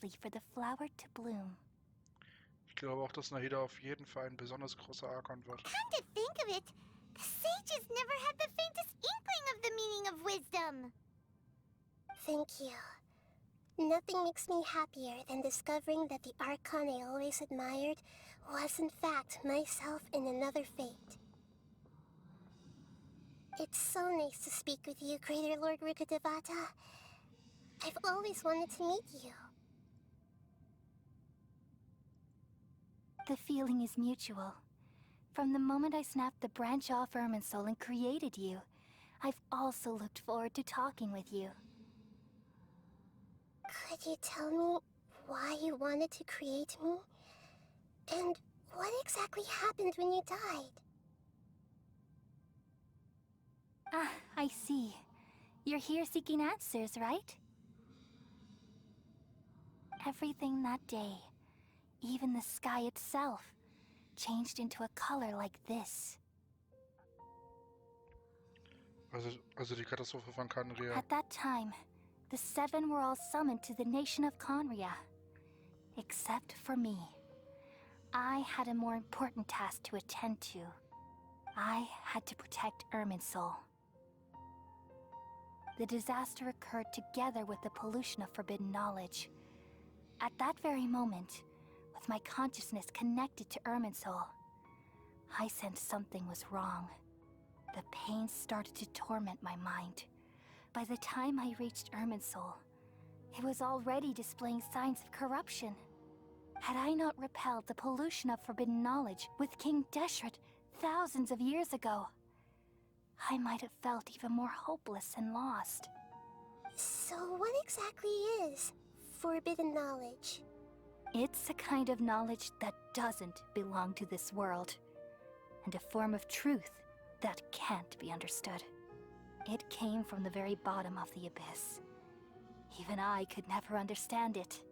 wisely for the flower to bloom. Ich glaube auch, dass Nahida auf jeden Fall ein besonders großer Archon wird. Come to think of it, the sages never had the faintest inkling of the meaning of wisdom. Thank you. Nothing makes me happier than discovering that the Archon I always admired was in fact myself in another fate. It's so nice to speak with you, Greater Lord Rukkhadevata. I've always wanted to meet you. The feeling is mutual. From the moment I snapped the branch off Irminsul and created you, I've also looked forward to talking with you. Could you tell me why you wanted to create me? And what exactly happened when you died? Ah, I see. You're here seeking answers, right? Everything that day, even the sky itself, changed into a color like this. Also die Katastrophe von Kanria. At that time, the seven were all summoned to the nation of Conria. Except for me. I had a more important task to attend to. I had to protect Irminsul. The disaster occurred together with the pollution of forbidden knowledge. At that very moment, with my consciousness connected to Irminsul, I sensed something was wrong. The pain started to torment my mind. By the time I reached Irminsul, it was already displaying signs of corruption. Had I not repelled the pollution of forbidden knowledge with King Deshret thousands of years ago, I might have felt even more hopeless and lost. So what exactly is forbidden knowledge? It's a kind of knowledge that doesn't belong to this world, and a form of truth that can't be understood. It came from the very bottom of the abyss. Even I could never understand it.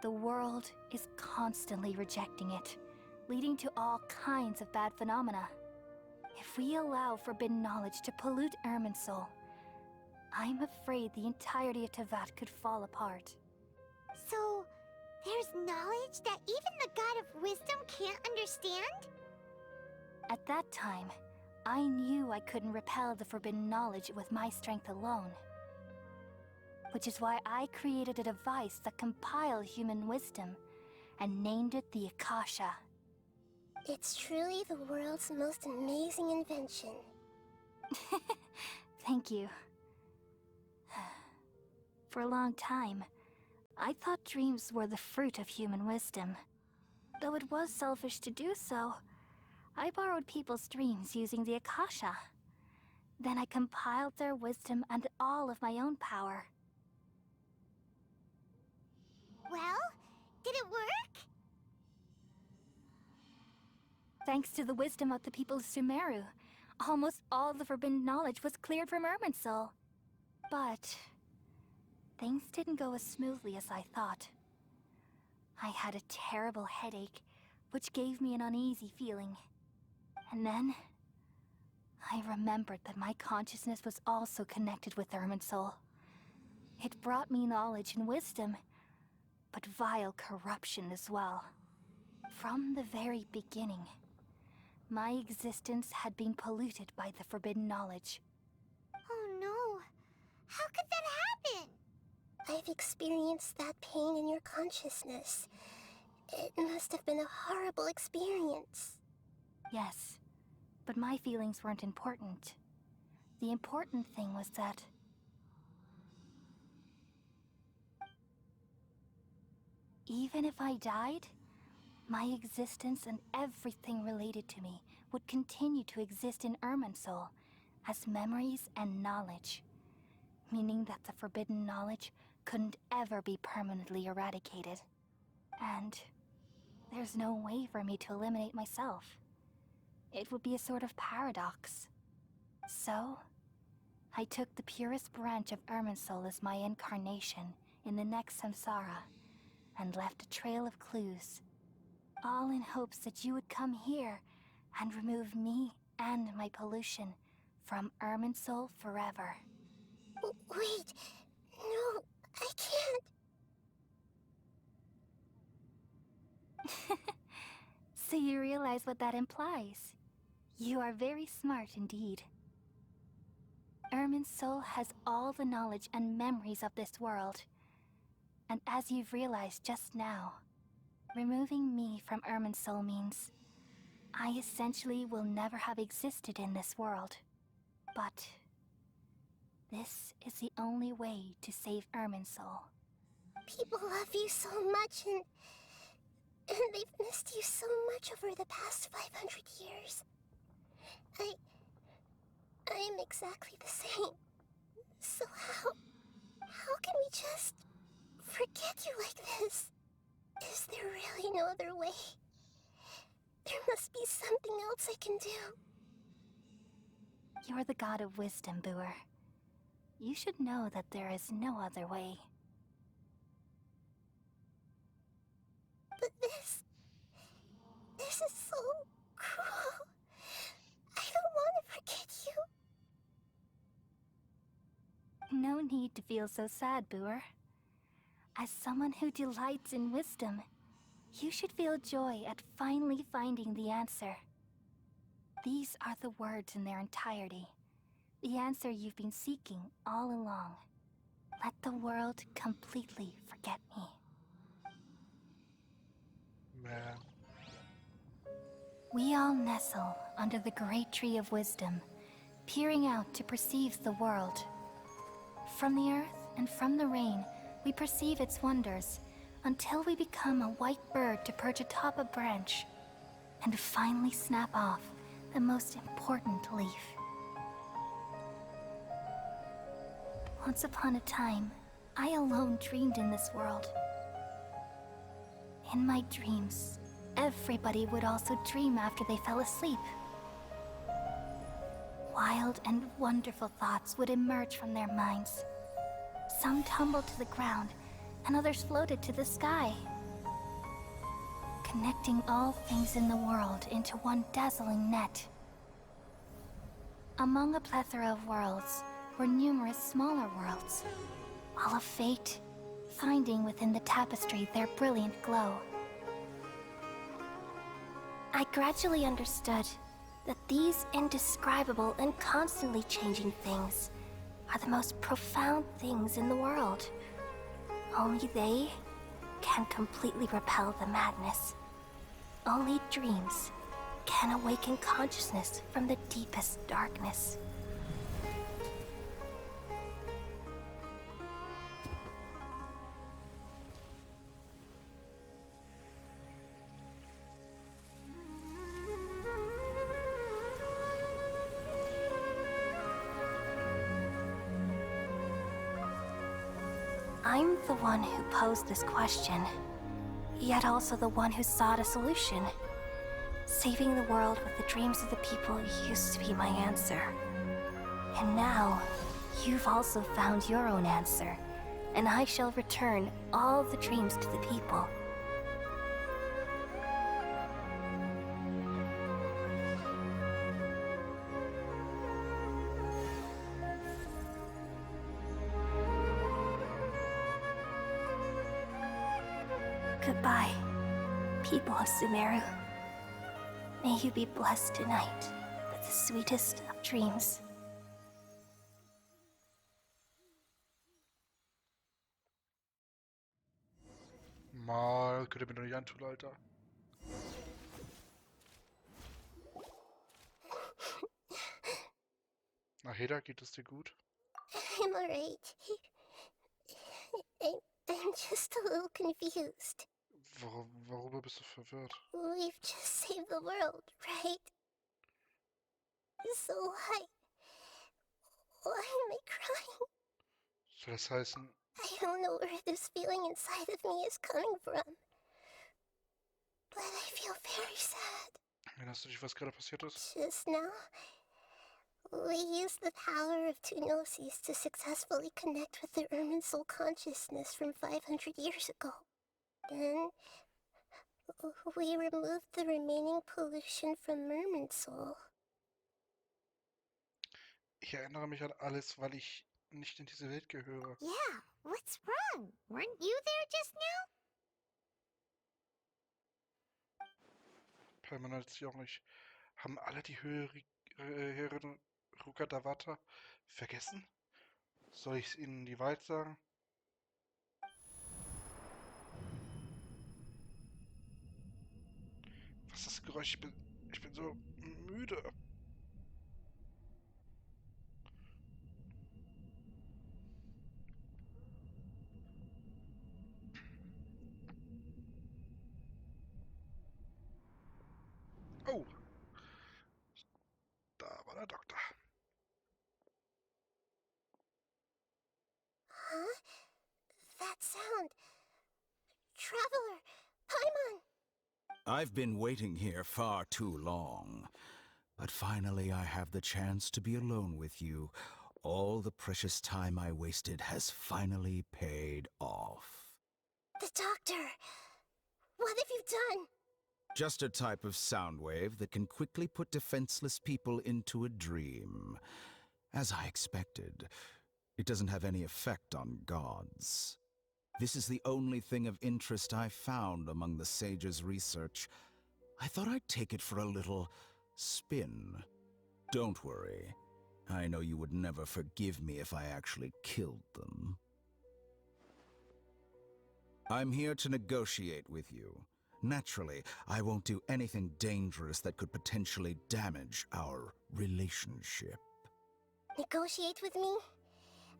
The world is constantly rejecting it, leading to all kinds of bad phenomena. If we allow forbidden knowledge to pollute Irminsul, I'm afraid the entirety of Teyvat could fall apart. So, there's knowledge that even the God of Wisdom can't understand? At that time, I knew I couldn't repel the forbidden knowledge with my strength alone. Which is why I created a device that compiled human wisdom and named it the Akasha. It's truly the world's most amazing invention. Thank you. For a long time, I thought dreams were the fruit of human wisdom. Though it was selfish to do so, I borrowed people's dreams using the Akasha. Then I compiled their wisdom and all of my own power. Well, did it work? Thanks to the wisdom of the people of Sumeru, almost all the forbidden knowledge was cleared from Irminsul. But things didn't go as smoothly as I thought. I had a terrible headache, which gave me an uneasy feeling. And then I remembered that my consciousness was also connected with Irminsul. It brought me knowledge and wisdom, but vile corruption as well. From the very beginning, my existence had been polluted by the forbidden knowledge. Oh no, how could that happen? I've experienced that pain in your consciousness. It must have been a horrible experience. Yes, but my feelings weren't important. The important thing was that even if I died, my existence and everything related to me would continue to exist in Irminsul as memories and knowledge, meaning that the forbidden knowledge couldn't ever be permanently eradicated. And there's no way for me to eliminate myself. It would be a sort of paradox. So, I took the purest branch of Irminsul as my incarnation in the next samsara, and left a trail of clues, all in hopes that you would come here and remove me and my pollution from Irminsul forever. Wait, no, I can't. So you realize what that implies. You are very smart indeed. Ermin's soul has all the knowledge and memories of this world. And as you've realized just now, removing me from Ermin's soul means I essentially will never have existed in this world. But this is the only way to save Ermin's soul. People love you so much, and they've missed you so much over the past 500 years. I am exactly the same. So how can we just forget you like this? Is there really no other way? There must be something else I can do. You're the god of wisdom, Booer. You should know that there is no other way. But this is so cruel. I don't want to forget you. No need to feel so sad, Booer. As someone who delights in wisdom, you should feel joy at finally finding the answer. These are the words in their entirety. The answer you've been seeking all along. Let the world completely forget me. Man. We all nestle under the great tree of wisdom, peering out to perceive the world. From the earth and from the rain, we perceive its wonders, until we become a white bird to perch atop a branch, and finally snap off the most important leaf. Once upon a time, I alone dreamed in this world. In my dreams, everybody would also dream after they fell asleep. Wild and wonderful thoughts would emerge from their minds. Some tumbled to the ground, and others floated to the sky, connecting all things in the world into one dazzling net. Among a plethora of worlds were numerous smaller worlds, all of fate, finding within the tapestry their brilliant glow. I gradually understood that these indescribable and constantly changing things are the most profound things in the world. Only they can completely repel the madness. Only dreams can awaken consciousness from the deepest darkness. I'm the one who posed this question, yet also the one who sought a solution. Saving the world with the dreams of the people used to be my answer. And now, you've also found your own answer, and I shall return all the dreams to the people. Goodbye, people of Sumeru. May you be blessed tonight with the sweetest of dreams. Mal, könnt ihr mir doch nicht antun, Alter. Na, Heda, geht es dir gut? I'm alright. I'm just a little confused. Worüber bist du verwirrt? We've just saved the world, right? So why am I crying? Soll das heißen, I don't know where this feeling inside of me is coming from. But I feel very sad. erinnerst du dich, was gerade passiert ist? Just now, we used the power of two gnosis to successfully connect with the Ermin soul consciousness from 500 years ago. Then, we removed the remaining pollution from Merman's soul. Ich erinnere mich an alles, weil ich nicht in diese Welt gehöre. Yeah, what's wrong? Weren't you there just now? Man hat sie auch nicht. Haben alle die höheren Rukadavata vergessen? Soll ich es ihnen die Wahrheit sagen? Was ist das Geräusch? Ich bin so müde. Oh, da war der Doktor. Huh? That sound. Traveler! Paimon! I've been waiting here far too long. But finally I have the chance to be alone with you. All the precious time I wasted has finally paid off. The doctor! What have you done? Just a type of sound wave that can quickly put defenseless people into a dream. As I expected, it doesn't have any effect on gods. This is the only thing of interest I found among the sage's research. I thought I'd take it for a little spin. Don't worry. I know you would never forgive me if I actually killed them. I'm here to negotiate with you. Naturally, I won't do anything dangerous that could potentially damage our relationship. Negotiate with me?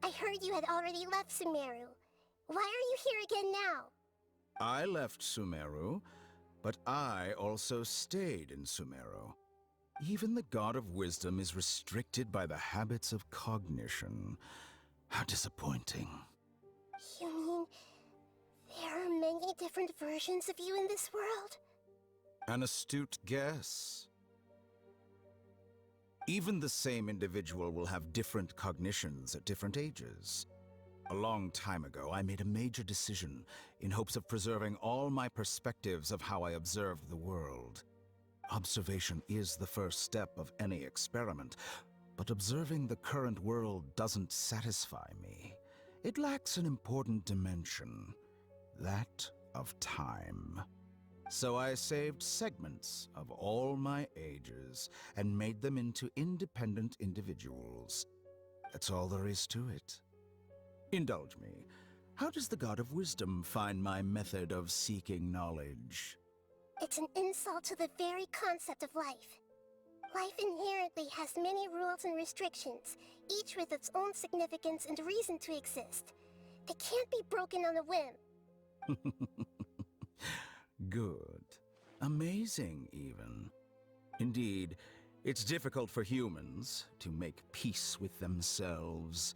I heard you had already left Sumeru. Why are you here again now? I left Sumeru, but I also stayed in Sumeru. Even the god of wisdom is restricted by the habits of cognition. How disappointing. You mean there are many different versions of you in this world? An astute guess. Even the same individual will have different cognitions at different ages. A long time ago, I made a major decision in hopes of preserving all my perspectives of how I observed the world. Observation is the first step of any experiment, but observing the current world doesn't satisfy me. It lacks an important dimension, that of time. So I saved segments of all my ages and made them into independent individuals. That's all there is to it. Indulge me. How does the God of Wisdom find my method of seeking knowledge? It's an insult to the very concept of life. Life inherently has many rules and restrictions, each with its own significance and reason to exist. They can't be broken on a whim. Good. Amazing, even. Indeed, it's difficult for humans to make peace with themselves,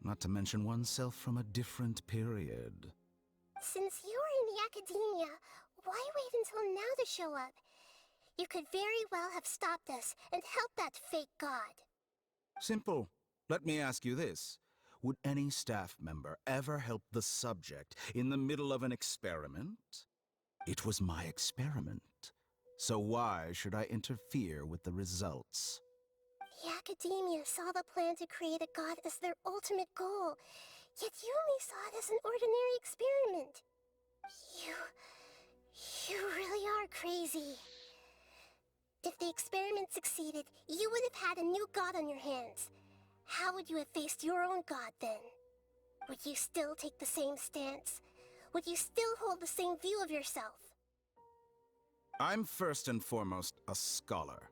not to mention oneself from a different period. Since you are in the academia, why wait until now to show up? You could very well have stopped us and helped that fake god. Simple. Let me ask you this. Would any staff member ever help the subject in the middle of an experiment? It was my experiment. So why should I interfere with the results? The academia saw the plan to create a god as their ultimate goal, yet you only saw it as an ordinary experiment. You really are crazy. If the experiment succeeded, you would have had a new god on your hands. How would you have faced your own god then? Would you still take the same stance? Would you still hold the same view of yourself? I'm first and foremost a scholar.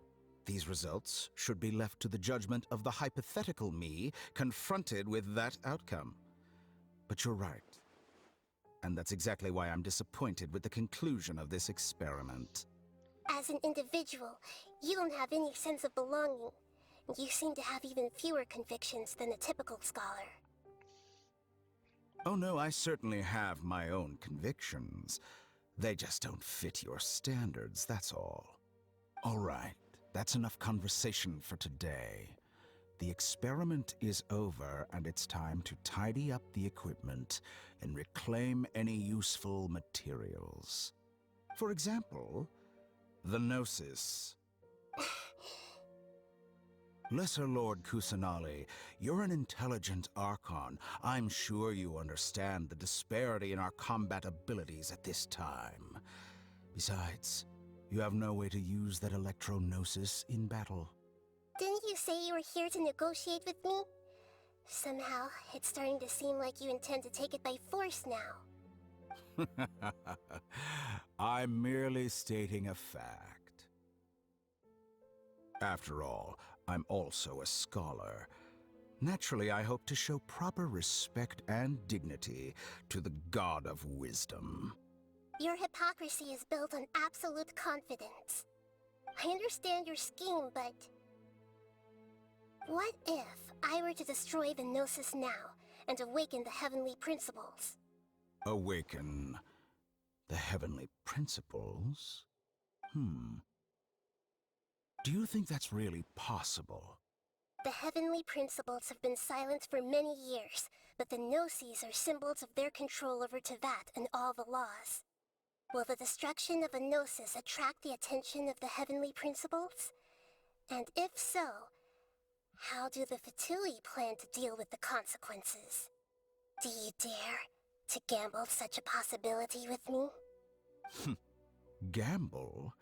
These results should be left to the judgment of the hypothetical me confronted with that outcome. But you're right. And that's exactly why I'm disappointed with the conclusion of this experiment. As an individual, you don't have any sense of belonging. You seem to have even fewer convictions than a typical scholar. Oh no, I certainly have my own convictions. They just don't fit your standards, that's all. All right, that's enough conversation for today. The experiment is over, and it's time to tidy up the equipment and reclaim any useful materials. For example, the Gnosis. Lesser Lord Kusanali, you're an intelligent Archon. I'm sure you understand the disparity in our combat abilities at this time. Besides, You have no way to use that electro-gnosis in battle. Didn't you say you were here to negotiate with me? Somehow, it's starting to seem like you intend to take it by force now. I'm merely stating a fact. After all, I'm also a scholar. Naturally, I hope to show proper respect and dignity to the God of Wisdom. Your hypocrisy is built on absolute confidence. I understand your scheme, but... what if I were to destroy the Gnosis now and awaken the heavenly principles? Awaken the heavenly principles? Do you think that's really possible? The heavenly principles have been silent for many years, but the Gnosis are symbols of their control over Teyvat and all the laws. Will the destruction of a Gnosis attract the attention of the heavenly principles? And if so, how do the Fatui plan to deal with the consequences? Do you dare to gamble such a possibility with me? Gamble?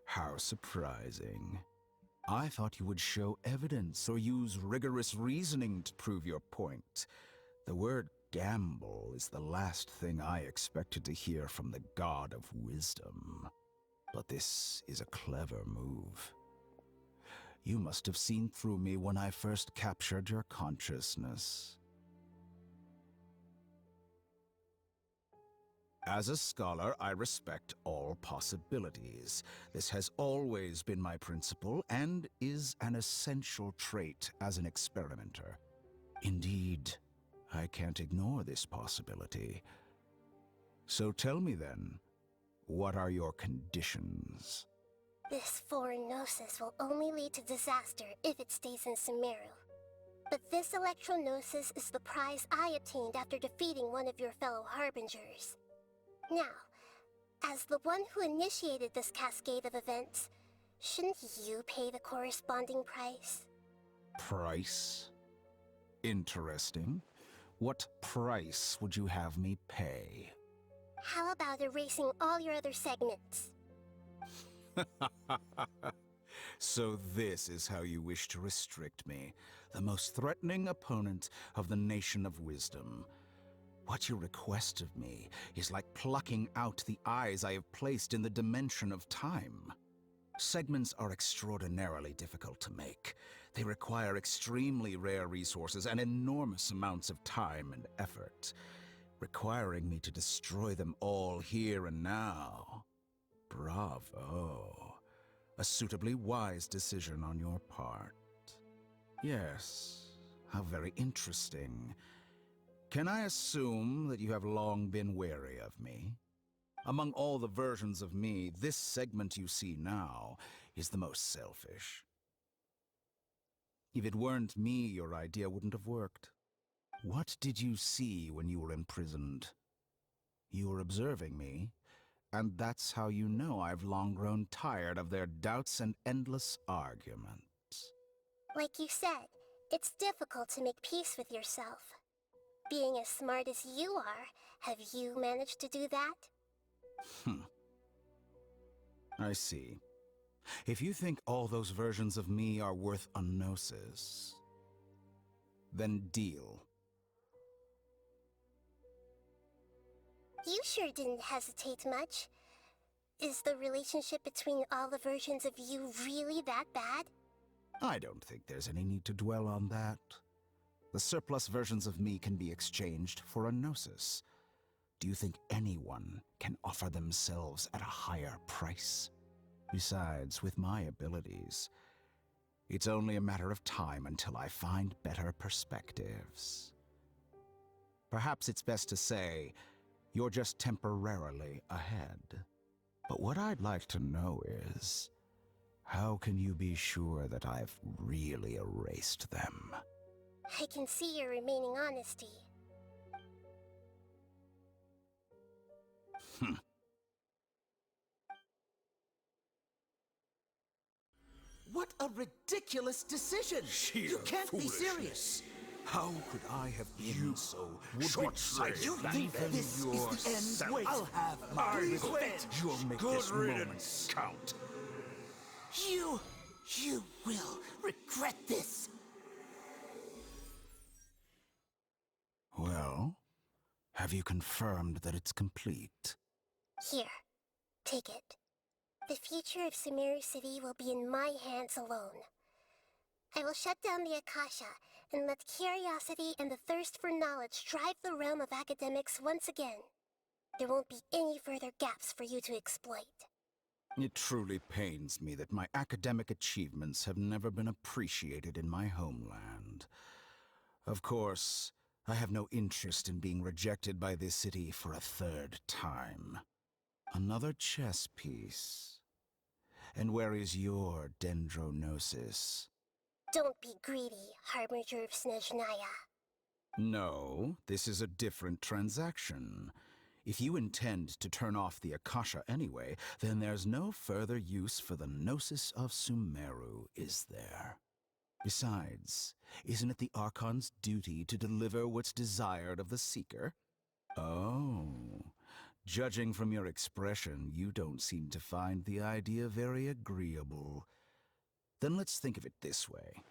How surprising. I thought you would show evidence or use rigorous reasoning to prove your point. The word gamble is the last thing I expected to hear from the God of Wisdom. But this is a clever move. You must have seen through me when I first captured your consciousness. As a scholar, I respect all possibilities. This has always been my principle and is an essential trait as an experimenter. Indeed, I can't ignore this possibility. So tell me then, what are your conditions? This foreign Gnosis will only lead to disaster if it stays in Sumeru. But this Electro-Gnosis is the prize I obtained after defeating one of your fellow Harbingers. Now, as the one who initiated this cascade of events, shouldn't you pay the corresponding price? Price? Interesting. What price would you have me pay? How about erasing all your other segments? So this is how you wish to restrict me, the most threatening opponent of the Nation of Wisdom. What you request of me is like plucking out the eyes I have placed in the dimension of time. Segments are extraordinarily difficult to make. They require extremely rare resources and enormous amounts of time and effort, requiring me to destroy them all here and now. Bravo. A suitably wise decision on your part. Yes, how very interesting. Can I assume that you have long been wary of me? Among all the versions of me, this segment you see now is the most selfish. If it weren't me, your idea wouldn't have worked. What did you see when you were imprisoned? You were observing me, and that's how you know I've long grown tired of their doubts and endless arguments. Like you said, it's difficult to make peace with yourself. Being as smart as you are, have you managed to do that? I see. If you think all those versions of me are worth a gnosis, then deal. You sure didn't hesitate much. Is the relationship between all the versions of you really that bad? I don't think there's any need to dwell on that. The surplus versions of me can be exchanged for a gnosis. Do you think anyone can offer themselves at a higher price? Besides, with my abilities, it's only a matter of time until I find better perspectives. Perhaps it's best to say, you're just temporarily ahead. But what I'd like to know is, how can you be sure that I've really erased them? I can see your remaining honesty. What a ridiculous decision! Sheer You can't be foolishness. serious! How could I have been so short-sighted? You think that this is the end? Wait, I'll have my revenge. You'll make this moment count. You will regret this. Well, have you confirmed that it's complete? Here, take it. The future of Sumeru City will be in my hands alone. I will shut down the Akasha and let curiosity and the thirst for knowledge drive the realm of academics once again. There won't be any further gaps for you to exploit. It truly pains me that my academic achievements have never been appreciated in my homeland. Of course, I have no interest in being rejected by this city for a third time. Another chess piece. And where is your dendronosis? Don't be greedy, Harbinger of Snezhnaya. No, this is a different transaction. If you intend to turn off the Akasha anyway, then there's no further use for the Gnosis of Sumeru, is there? Besides, isn't it the Archon's duty to deliver what's desired of the Seeker? Oh, judging from your expression, you don't seem to find the idea very agreeable. Then let's think of it this way.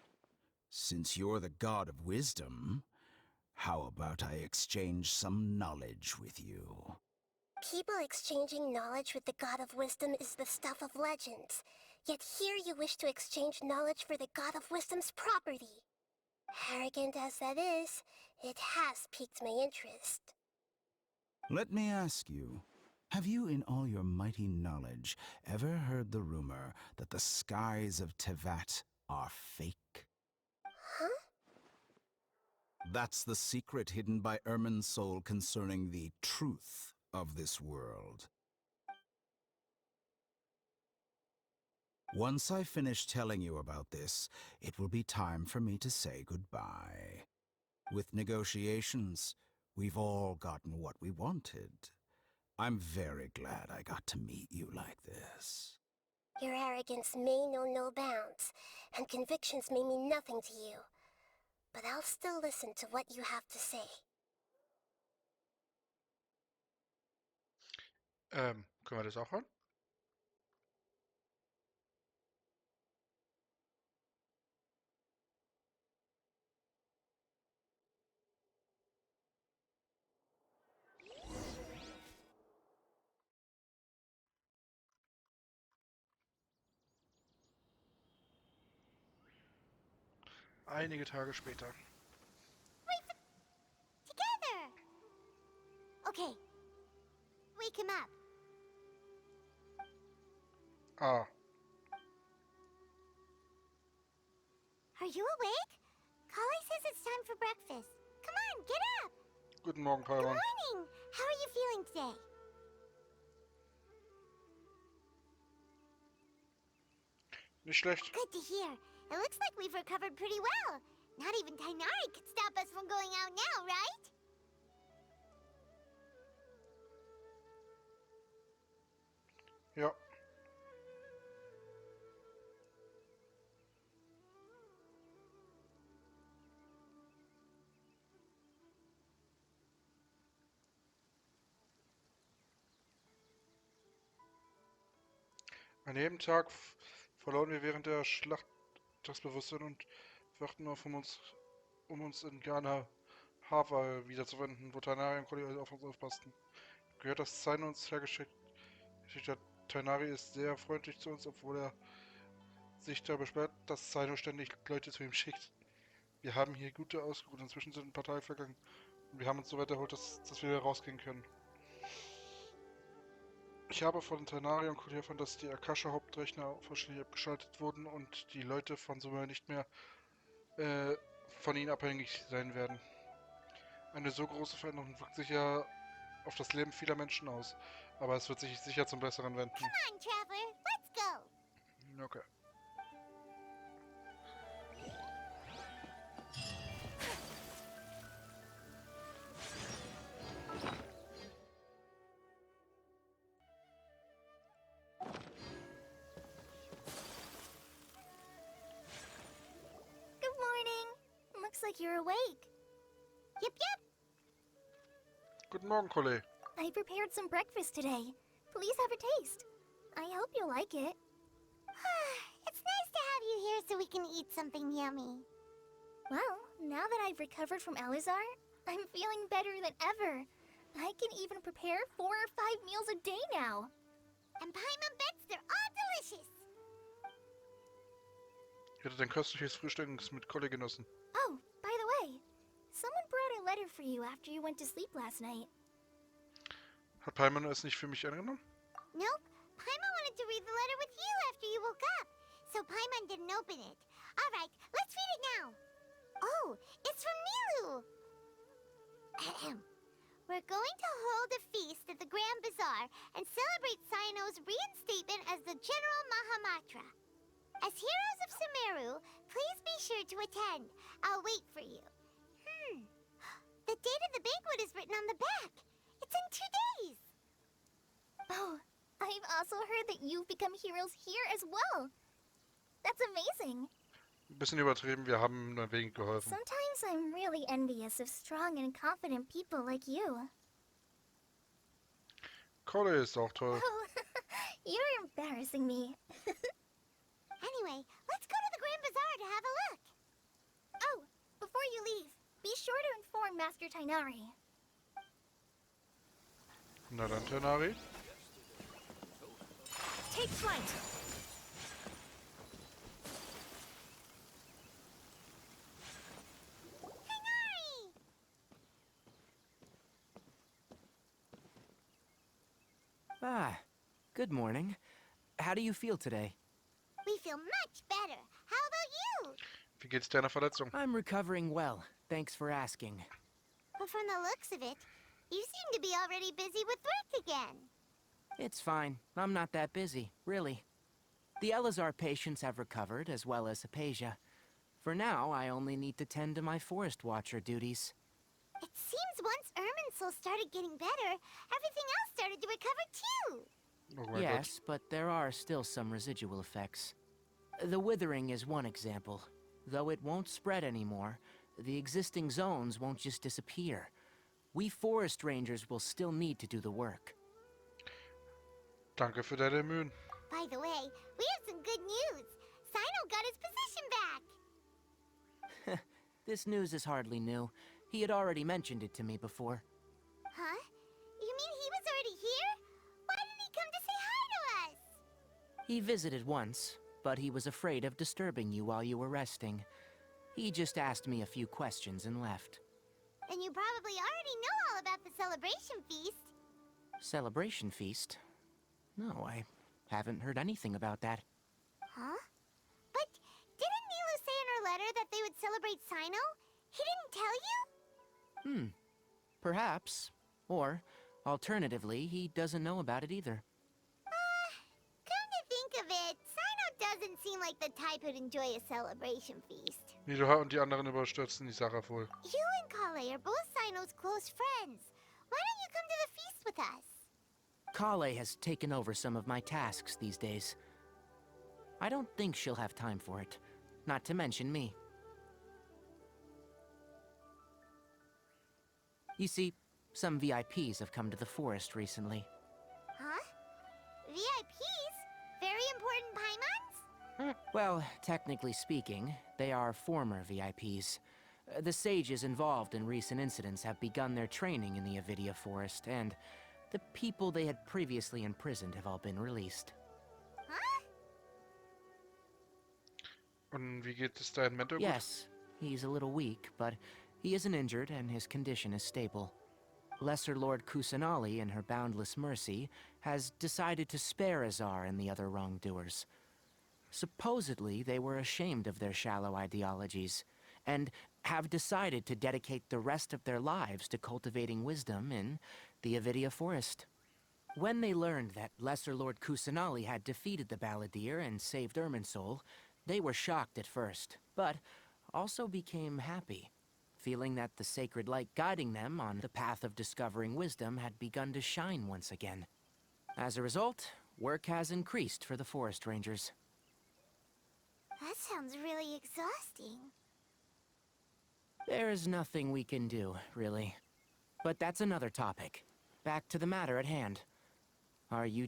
Since you're the god of wisdom, how about I exchange some knowledge with you? People exchanging knowledge with the God of Wisdom is the stuff of legends. Yet here you wish to exchange knowledge for the God of Wisdom's property. Arrogant as that is, it has piqued my interest. Let me ask you, have you in all your mighty knowledge ever heard the rumor that the skies of Tevat are fake? Huh? That's the secret hidden by Irminsul concerning the truth of this world. Once I finish telling you about this, it will be time for me to say goodbye. With negotiations, we've all gotten what we wanted. I'm very glad I got to meet you like this. Your arrogance may know no bounds, and convictions may mean nothing to you. But I'll still listen to what you have to say. Können wir das auch hören? Einige Tage später. Together! Okay. Wake him up. Ah, Are you awake? Kali says it's time for breakfast. Come on, get up! guten Morgen, Good Paimon. morning! How are you feeling today? Nicht schlecht. Good to hear. It looks like we've recovered pretty well. Not even Tainari could stop us from going out now, right? Ja. An jedem Tag verloren wir während der Schlacht das Bewusstsein und wachten auf um uns in Ghana Hava wiederzufinden, wo Tainari und Kollege auf uns aufpassten. Gehört, dass Zain uns hergeschickt hat. Tainari ist sehr freundlich zu uns, obwohl er sich da beschwert, dass Zaino ständig Leute zu ihm schickt. Wir haben hier gute ausgeruht, inzwischen sind ein paar Tage vergangen und wir haben uns so weit erholt, dass wir wieder rausgehen können. Ich habe von Tainari und Kollege erfahren, dass die Akasha-Hauptrechner vollständig abgeschaltet wurden und die Leute von Sumer nicht mehr von ihnen abhängig sein werden. Eine so große Veränderung wirkt sich ja auf das Leben vieler Menschen aus, aber es wird sich sicher zum Besseren wenden. Come on, Traveler, let's go! Okay. Good morning. Looks like you're awake. Yep, yep. Guten Morgen, Kollege. I prepared some breakfast today. Please have a taste. I hope you'll like it. It's nice to have you here so we can eat something yummy. Well, now that I've recovered from Elazar, I'm feeling better than ever. I can even prepare 4 or 5 meals a day now. And Paimon bets they're all delicious. Ich hätte dein köstliches Frühstück mit Kollege genossen. Oh, by the way, someone brought a letter for you after you went to sleep last night. Hat Paimon es nicht für mich angenommen? Nope. Paimon wanted to read the letter with you after you woke up. So Paimon didn't open it. Alright, let's read it now. Oh, it's from Milu. Ahem. We're going to hold a feast at the Grand Bazaar and celebrate Sino's reinstatement as the General Mahamatra. As heroes of Sumeru, please be sure to attend. I'll wait for you. The date of the banquet is written on the back. It's in 2 days. Oh, I've also heard that you've become heroes here as well. That's amazing. Ein bisschen übertrieben, wir haben nur ein wenig geholfen. Sometimes I'm really envious of strong and confident people like you. Kollege ist auch toll. Oh, you're embarrassing me. Anyway, let's go to the Grand Bazaar to have a look. Oh, before you leave, be sure to inform Master Tainari. Na dann, Tenari. Take flight. Tainari! Ah, good morning. How do you feel today? We feel much better. How about you? Wie geht's deiner Verletzung? I'm recovering well, thanks for asking. But from the looks of it, you seem to be already busy with work again. It's fine. I'm not that busy, really. The Elazar patients have recovered, as well as Hypatia. For now, I only need to tend to my Forest Watcher duties. It seems once Irminsul started getting better, everything else started to recover too. Oh mein Gott. Yes, but there are still some residual effects. The withering is one example. Though it won't spread anymore, the existing zones won't just disappear. We forest rangers will still need to do the work. Danke für deine Mühen. By the way, we have some good news. Sino got his position back. This news is hardly new. He had already mentioned it to me before. Huh? You mean he was already here? Why didn't he come to say hi to us? He visited once, but he was afraid of disturbing you while you were resting. He just asked me a few questions and left. Then you probably already know all about the celebration feast. Celebration feast? No, I haven't heard anything about that. Huh? But didn't Milu say in her letter that they would celebrate Sino? He didn't tell you? Perhaps. Or, alternatively, he doesn't know about it either. Come to think of it, Sino doesn't seem like the type who'd enjoy a celebration feast. Nidoha und die anderen überstürzen die Sache wohl. You and Kale are both Sino's close friends. Why don't you come to the feast with us? Kale has taken over some of my tasks these days. I don't think she'll have time for it. Not to mention me. You see, some VIPs have come to the forest recently. Huh? VIPs? Very important Paimons? Well, technically speaking, they are former VIPs. The sages involved in recent incidents have begun their training in the Avidia Forest, and the people they had previously imprisoned have all been released. Huh? Und wie geht es deinem Mentor? Yes, he's a little weak, but he isn't injured and his condition is stable. Lesser Lord Kusanali, in her boundless mercy, has decided to spare Azar and the other wrongdoers. Supposedly, they were ashamed of their shallow ideologies, and have decided to dedicate the rest of their lives to cultivating wisdom in the Avidia Forest. When they learned that Lesser Lord Kusanali had defeated the Balladeer and saved Irminsul, they were shocked at first, but also became happy, feeling that the sacred light guiding them on the path of discovering wisdom had begun to shine once again. As a result, work has increased for the forest rangers. That sounds really exhausting. There's nothing we can do, really. But that's another topic. Back to the matter at hand. Are you